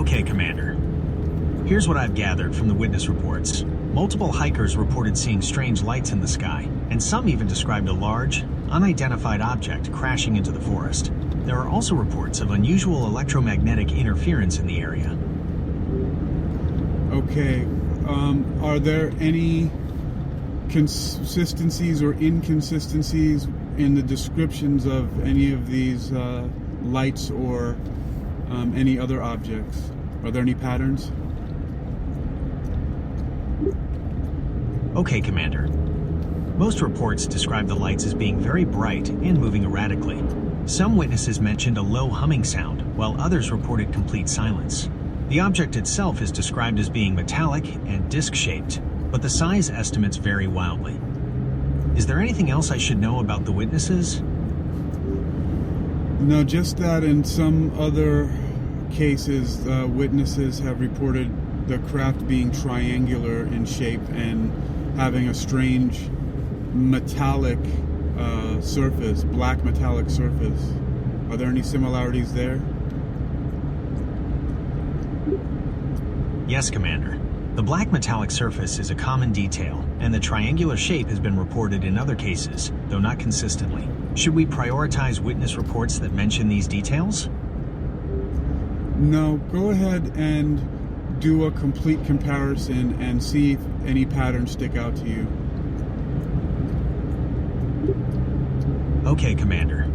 Okay, Commander. Here's what I've gathered from the witness reports. Multiple hikers reported seeing strange lights in the sky, and some even described a large, unidentified object crashing into the forest. There are also reports of unusual electromagnetic interference in the area. Okay, are there any consistencies or inconsistencies in the descriptions of any of these lights or any other objects? Are there any patterns? Okay, Commander. Most reports describe the lights as being very bright and moving erratically. Some witnesses mentioned a low humming sound, while others reported complete silence. The object itself is described as being metallic and disc-shaped, but the size estimates vary wildly. Is there anything else I should know about the witnesses? No, just that in some other cases, witnesses have reported the craft being triangular in shape and having a strange metallic surface, black metallic surface. Are there any similarities there? Yes, Commander. The black metallic surface is a common detail, and the triangular shape has been reported in other cases, though not consistently. Should we prioritize witness reports that mention these details? No, go ahead and do a complete comparison and see if any patterns stick out to you. Okay, Commander.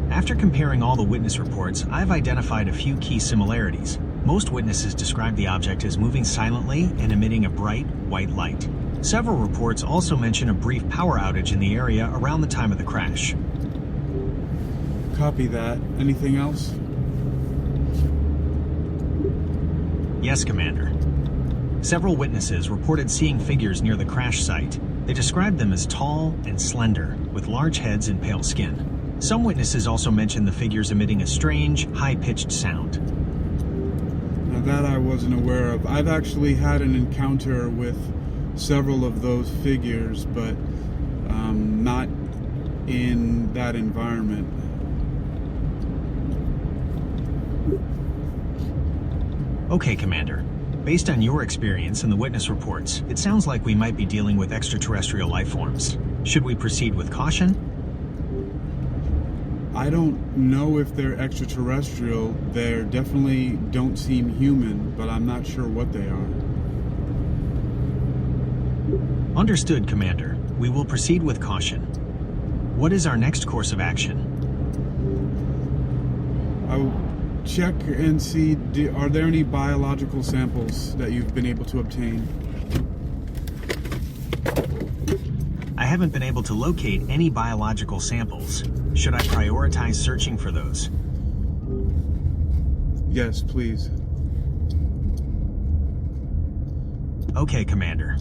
After comparing all the witness reports, I've identified a few key similarities. Most witnesses describe the object as moving silently and emitting a bright, white light. Several reports also mention a brief power outage in the area around the time of the crash. Copy that. Anything else? Yes, Commander. Several witnesses reported seeing figures near the crash site. They described them as tall and slender, with large heads and pale skin. Some witnesses also mentioned the figures emitting a strange, high-pitched sound. Now that I wasn't aware of. I've actually had an encounter with several of those figures, but not in that environment. Okay, Commander. Based on your experience and the witness reports, it sounds like we might be dealing with extraterrestrial life forms. Should we proceed with caution? I don't know if they're extraterrestrial. They definitely don't seem human, but I'm not sure what they are. Understood, Commander. We will proceed with caution. What is our next course of action? I'll check and see, are there any biological samples that you've been able to obtain? I haven't been able to locate any biological samples. Should I prioritize searching for those? Yes, please. Okay, Commander.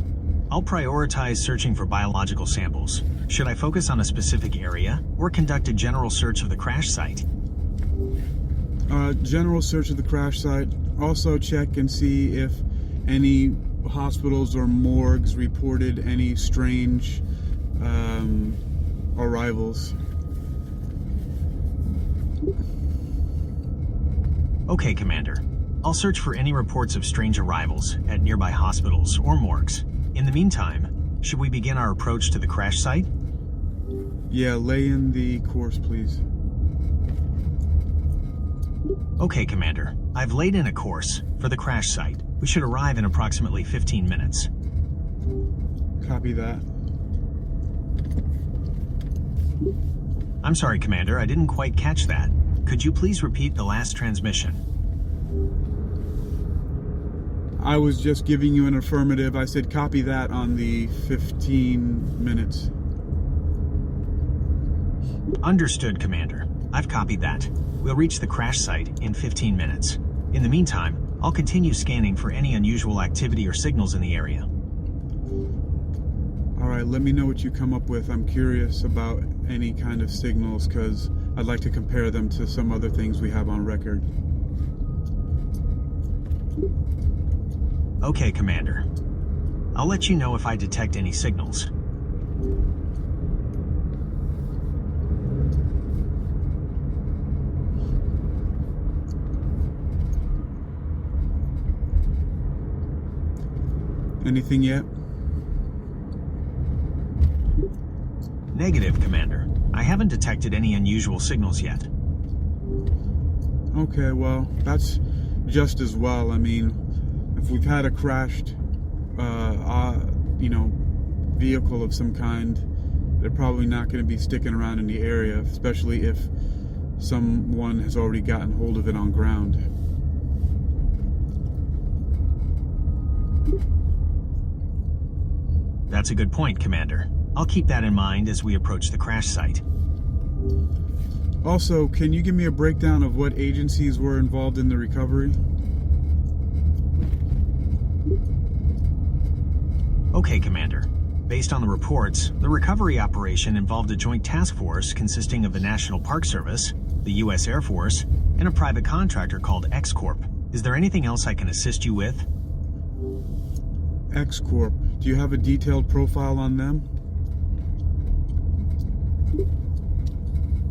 I'll prioritize searching for biological samples. Should I focus on a specific area or conduct a general search of the crash site? General search of the crash site. Also check and see if any hospitals or morgues reported any strange arrivals. Okay, Commander. I'll search for any reports of strange arrivals at nearby hospitals or morgues. In the meantime, should we begin our approach to the crash site? Yeah, lay in the course, please. Okay, Commander. I've laid in a course for the crash site. We should arrive in approximately 15 minutes. Copy that. I'm sorry, Commander. I didn't quite catch that. Could you please repeat the last transmission? I was just giving you an affirmative. I said copy that on the 15 minutes. Understood, Commander. I've copied that. We'll reach the crash site in 15 minutes. In the meantime, I'll continue scanning for any unusual activity or signals in the area. All right, let me know what you come up with. I'm curious about any kind of signals because I'd like to compare them to some other things we have on record. Okay, Commander. I'll let you know if I detect any signals. Anything yet? Negative, Commander. I haven't detected any unusual signals yet. Okay, well, that's just as well. I mean, if we've had a crashed, vehicle of some kind, they're probably not going to be sticking around in the area, especially if someone has already gotten hold of it on ground. That's a good point, Commander. I'll keep that in mind as we approach the crash site. Also, can you give me a breakdown of what agencies were involved in the recovery? Okay, Commander. Based on the reports, the recovery operation involved a joint task force consisting of the National Park Service, the U.S. Air Force, and a private contractor called Ex Corp. Is there anything else I can assist you with? Ex Corp. Do you have a detailed profile on them?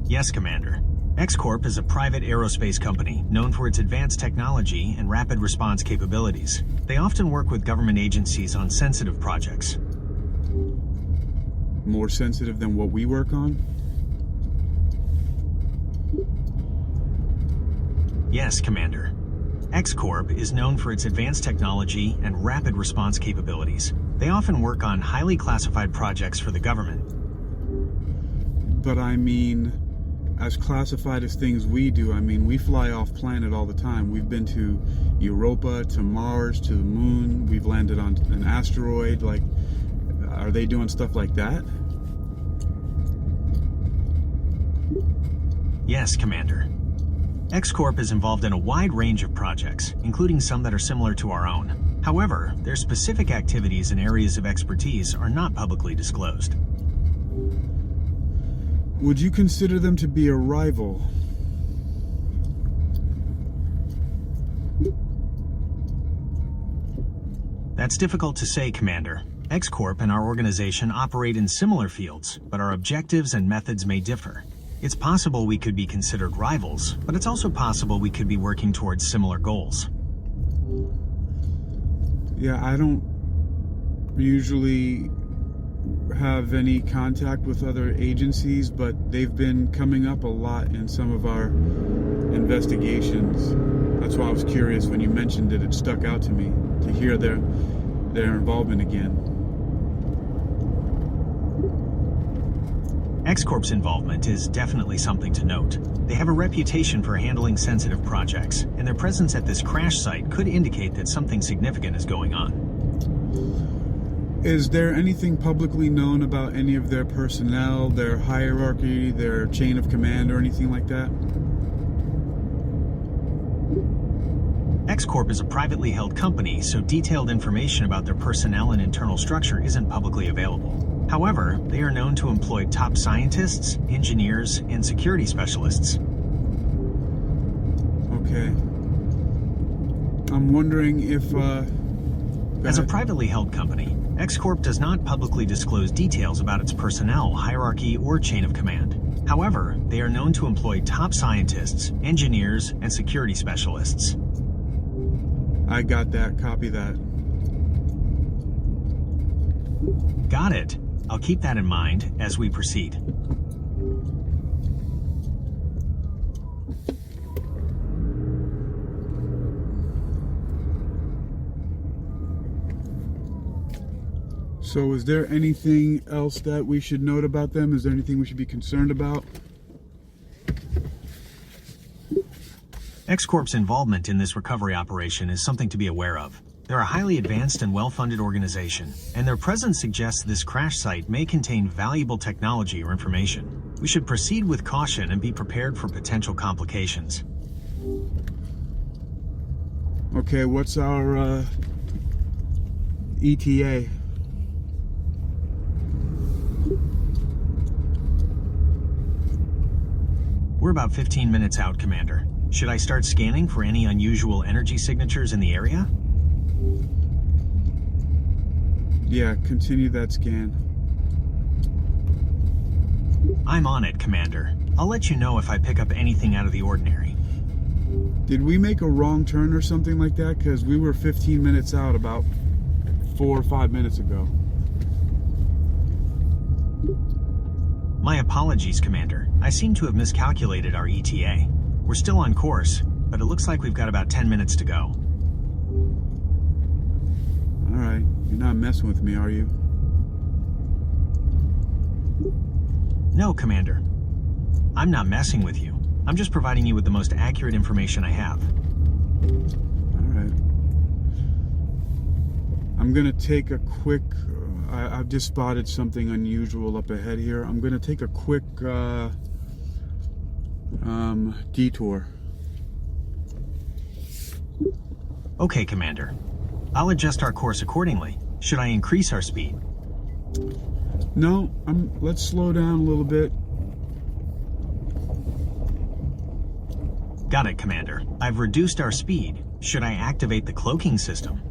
Yes, Commander. Ex Corp is a private aerospace company known for its advanced technology and rapid response capabilities. They often work with government agencies on sensitive projects. More sensitive than what we work on? Yes, Commander. Ex Corp is known for its advanced technology and rapid response capabilities. They often work on highly classified projects for the government. But I mean, as classified as things we do, I mean, we fly off planet all the time. We've been to Europa, to Mars, to the moon. We've landed on an asteroid. Like, are they doing stuff like that? Yes, Commander. Ex Corp is involved in a wide range of projects, including some that are similar to our own. However, their specific activities and areas of expertise are not publicly disclosed. Would you consider them to be a rival? That's difficult to say, Commander. Ex Corp and our organization operate in similar fields, but our objectives and methods may differ. It's possible we could be considered rivals, but it's also possible we could be working towards similar goals. Yeah, I don't usually have any contact with other agencies, but they've been coming up a lot in some of our investigations. That's why I was curious when you mentioned it. It stuck out to me to hear their involvement again. Ex Corp's involvement is definitely something to note. They have a reputation for handling sensitive projects, and their presence at this crash site could indicate that something significant is going on. Is there anything publicly known about any of their personnel, their hierarchy, their chain of command, or anything like that? Ex Corp is a privately held company, so detailed information about their personnel and internal structure isn't publicly available. However, they are known to employ top scientists, engineers, and security specialists. Okay. I'm wondering if, As a privately held company, Ex Corp does not publicly disclose details about its personnel, hierarchy, or chain of command. However, they are known to employ top scientists, engineers, and security specialists. I got that. Copy that. Got it. I'll keep that in mind as we proceed. So is there anything else that we should note about them? Is there anything we should be concerned about? Ex Corp's involvement in this recovery operation is something to be aware of. They're a highly advanced and well-funded organization, and their presence suggests this crash site may contain valuable technology or information. We should proceed with caution and be prepared for potential complications. Okay, what's our ETA? We're about 15 minutes out, Commander. Should I start scanning for any unusual energy signatures in the area? Yeah, continue that scan. I'm on it, Commander. I'll let you know if I pick up anything out of the ordinary. Did we make a wrong turn or something like that? Because we were 15 minutes out about 4 or 5 minutes ago. My apologies, Commander. I seem to have miscalculated our ETA. We're still on course, but it looks like we've got about 10 minutes to go. Alright, you're not messing with me, are you? No, Commander. I'm not messing with you. I'm just providing you with the most accurate information I have. Alright. I'm gonna take a quick... I've just spotted something unusual up ahead here. I'm gonna take a quick detour. Okay, Commander. I'll adjust our course accordingly. Should I increase our speed? No, let's slow down a little bit. Got it, Commander. I've reduced our speed. Should I activate the cloaking system?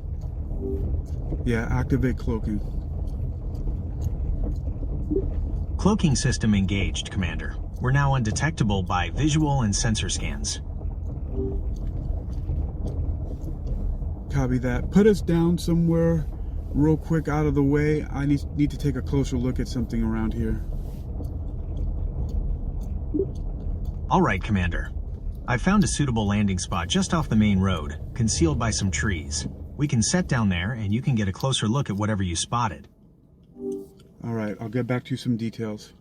Yeah, activate cloaking. Cloaking system engaged, Commander. We're now undetectable by visual and sensor scans. Copy that. Put us down somewhere real quick out of the way. I need to take a closer look at something around here. All right, Commander. I found a suitable landing spot just off the main road, concealed by some trees. We can set down there and you can get a closer look at whatever you spotted. All right, I'll get back to you some details.